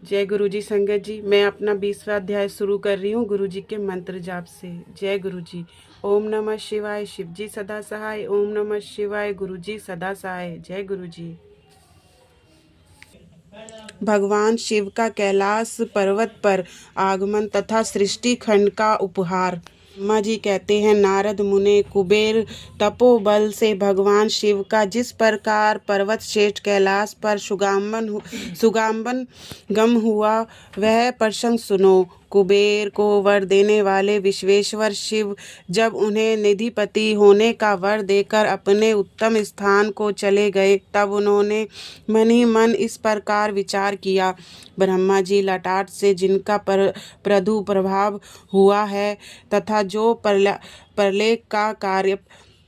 जय गुरु जी। संगत जी, मैं अपना 20वां अध्याय शुरू कर रही हूँ गुरु जी के मंत्र जाप से। जय गुरु जी। ओम नमः शिवाय, शिव जी सदा सहाय। ओम नमः शिवाय, गुरु जी सदा सहाय। जय गुरु जी। भगवान शिव का कैलाश पर्वत पर आगमन तथा सृष्टि खंड का उपहार। ब्रह्मा जी कहते हैं, नारद मुने कुबेर तपोबल से भगवान शिव का जिस प्रकार पर्वत श्रेष्ठ कैलाश पर सुगाम्बन गम हुआ, वह प्रसंग सुनो। कुबेर को वर देने वाले विश्वेश्वर शिव जब उन्हें निधिपति होने का वर देकर अपने उत्तम स्थान को चले गए, तब उन्होंने मन ही मन इस प्रकार विचार किया, ब्रह्मा जी ललाट से जिनका प्रधु प्रभाव हुआ है तथा जो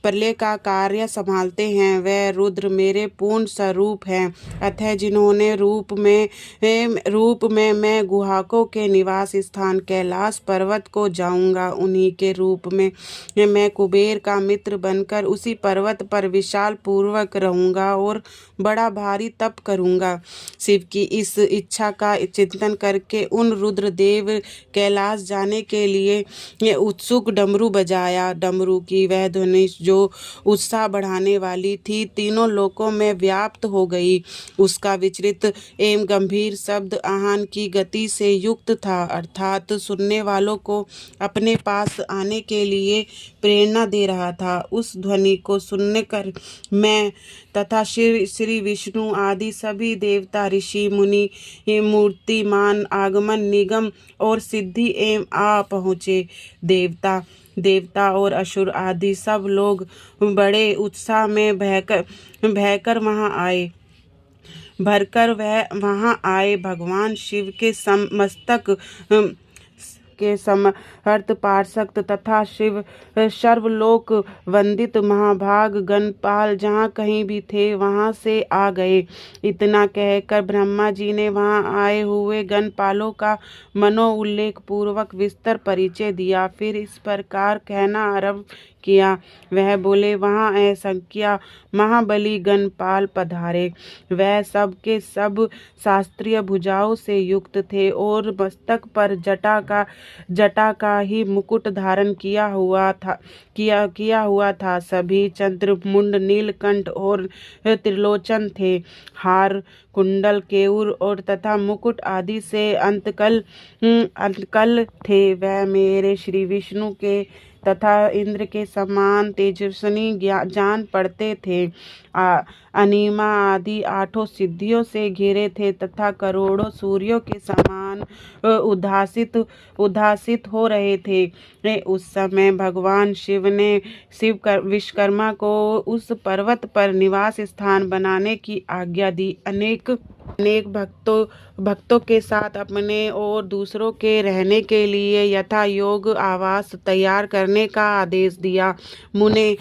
प्रलय का कार्य संभालते हैं, वह रुद्र मेरे पूर्ण स्वरूप हैं। अतः जिन्होंने रूप में मैं गुहाकों के निवास स्थान कैलाश पर्वत को जाऊंगा, उन्हीं के रूप में मैं कुबेर का मित्र बनकर उसी पर्वत पर विशाल पूर्वक रहूंगा और बड़ा भारी तप करूंगा। शिव की इस इच्छा का चिंतन करके उन रुद्रदेव कैलाश जाने के लिए उत्सुक डमरू बजाया। डमरू की वह ध्वनि जो उत्साह बढ़ाने वाली थी, तीनों लोकों में व्याप्त हो गई। उसका विचलित एवं गंभीर शब्द आहान की गति से युक्त था, अर्थात सुनने वालों को अपने पास आने के लिए प्रेरणा दे रहा था। उस ध्वनि को सुनने कर मैं तथा श्री विष्णु आदि सभी देवता, ऋषि, मुनि, मूर्तिमान, आगमन, निगम और सिद्धि एवं आ पहुँचे। देवता और असुर आदि सब लोग बड़े उत्साह में भयकर वहाँ आए। भगवान शिव के मस्तक के समर्थ पार्षद तथा शिव सर्वलोक वंदित महाभाग गणपाल जहाँ कहीं भी थे, वहाँ से आ गए। इतना कहकर ब्रह्मा जी ने वहाँ आए हुए गणपालों का मनोउल्लेख पूर्वक विस्तार परिचय दिया। फिर इस प्रकार कहना आरंभ किया। वह बोले, वहाँ असंख्य महाबली गणपाल पधारे। वह सब के सब शास्त्रीय भुजाओं से युक्त थे और मस्तक पर जटा का ही मुकुट धारण किया हुआ था। सभी चंद्रमुंड, नीलकंठ और त्रिलोचन थे। हार, कुंडल, केयूर और तथा मुकुट आदि से अंतकल थे। वह मेरे श्री विष्णु के तथा इंद्र के समान तेजस्वी जान पड़ते थे। अनिमा आदि 8 सिद्धियों से घिरे थे तथा करोड़ों सूर्यों के समान उद्भासित हो रहे थे। उस समय भगवान शिव ने विश्वकर्मा को उस पर्वत पर निवास स्थान बनाने की आज्ञा दी। अनेक भक्तों के साथ अपने और दूसरों के रहने के लिए यथा योग आवास तैयार करने का आदेश दिया। मुने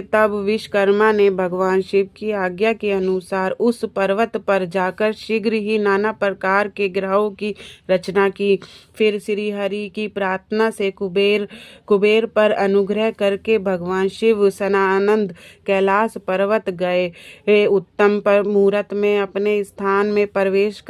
तब विश्वकर्मा ने भगवान शिव की आज्ञा के अनुसार उस पर्वत पर जाकर शीघ्र ही नाना प्रकार के ग्रहों की रचना की। फिर श्री हरि की प्रार्थना से कुबेर पर अनुग्रह करके भगवान शिव सनानंद कैलाश पर्वत गए। उत्तम पर मुहूर्त में अपने स्थान में प्रवेश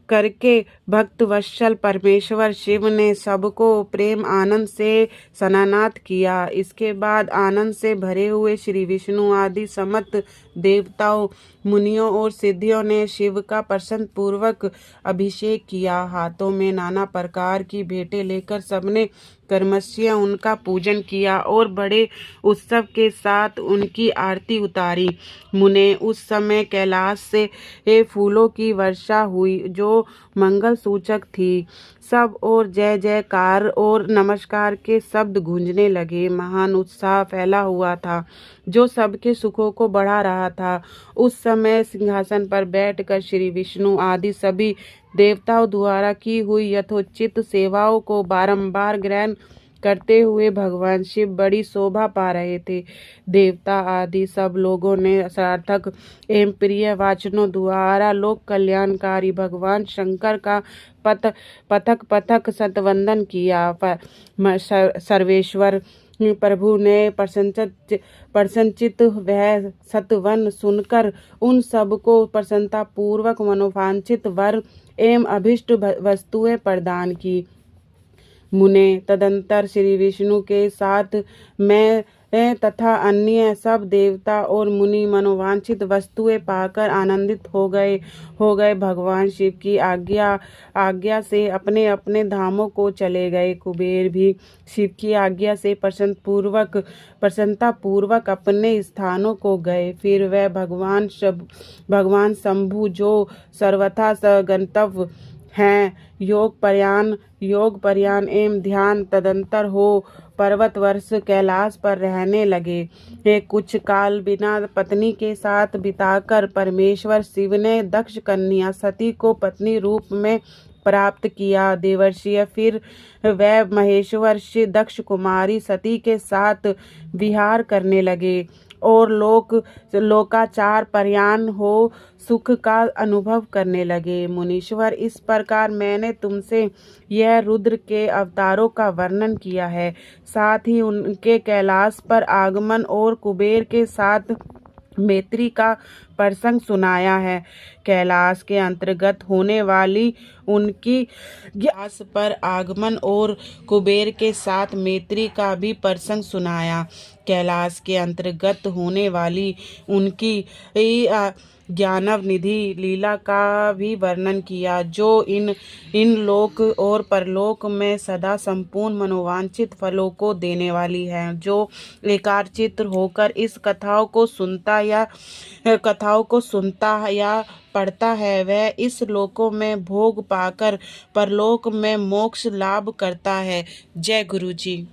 करके भक्त वत्सल परमेश्वर शिव ने सबको प्रेम आनंद से सनानात किया। इसके बाद आनंद से भरे हुए श्री विष्णु आदि समस्त देवताओं, मुनियों और सिद्धियों ने शिव का प्रसन्न पूर्वक अभिषेक किया। हाथों में नाना प्रकार की भेंटें लेकर सबने कर्मस्य उनका पूजन किया और बड़े उत्सव के साथ उनकी आरती उतारी। मुने उस समय कैलाश से फूलों की वर्षा हुई जो मंगल सूचक थी। सब और जय जयकार और नमस्कार के शब्द गूंजने लगे। महान उत्साह फैला हुआ था जो सबके सुखों को बढ़ा रहा था। उस समय सिंहासन पर बैठकर श्री विष्णु आदि सभी देवताओं द्वारा की हुई यथोचित सेवाओं को बारंबार ग्रहण करते हुए भगवान शिव बड़ी शोभा पा रहे थे। देवता आदि सब लोगों ने सार्थक एवं प्रिय वाचनों द्वारा लोक कल्याणकारी भगवान शंकर का पथक सतवंदन किया। सर्वेश्वर प्रभु ने प्रसन्नचित्त वह सतवन सुनकर उन सबको प्रसन्नता पूर्वक मनोवांछित वर एवं अभिष्ट वस्तुएं प्रदान की। मुने तदंतर श्री विष्णु के साथ मैं तथा अन्य सब देवता और मुनि मनोवांछित वस्तुएं पाकर आनंदित हो गए। भगवान शिव की आज्ञा से अपने अपने धामों को चले गए। कुबेर भी शिव की आज्ञा से प्रसन्नता पूर्वक अपने स्थानों को गए। फिर वह भगवान शंभु जो सर्वथा गंतव्य हैं योग पर्यान एवं ध्यान तदंतर हो पर्वत वर्ष कैलाश पर रहने लगे। कुछ काल बिना पत्नी के साथ बिताकर परमेश्वर शिव ने दक्ष कन्या सती को पत्नी रूप में प्राप्त किया। देवर्षि फिर वह महेश्वर दक्ष कुमारी सती के साथ विहार करने लगे और लोकाचार पर्यान हो सुख का अनुभव करने लगे। मुनीश्वर, इस प्रकार मैंने तुमसे यह रुद्र के अवतारों का वर्णन किया है, साथ ही उनके कैलाश पर आगमन और कुबेर के साथ मैत्री का प्रसंग सुनाया है। कैलाश के अंतर्गत होने वाली उनकी ज्ञास पर आगमन और कुबेर के साथ मैत्री का भी प्रसंग सुनाया। कैलाश के अंतर्गत होने वाली उनकी ज्ञानव निधि लीला का भी वर्णन किया, जो इन लोक और परलोक में सदा संपूर्ण मनोवांछित फलों को देने वाली है। जो एकाग्रचित्त होकर इस कथाओं को सुनता या पढ़ता है, वह इस लोकों में भोग पाकर परलोक में मोक्ष लाभ करता है। जय गुरु जी।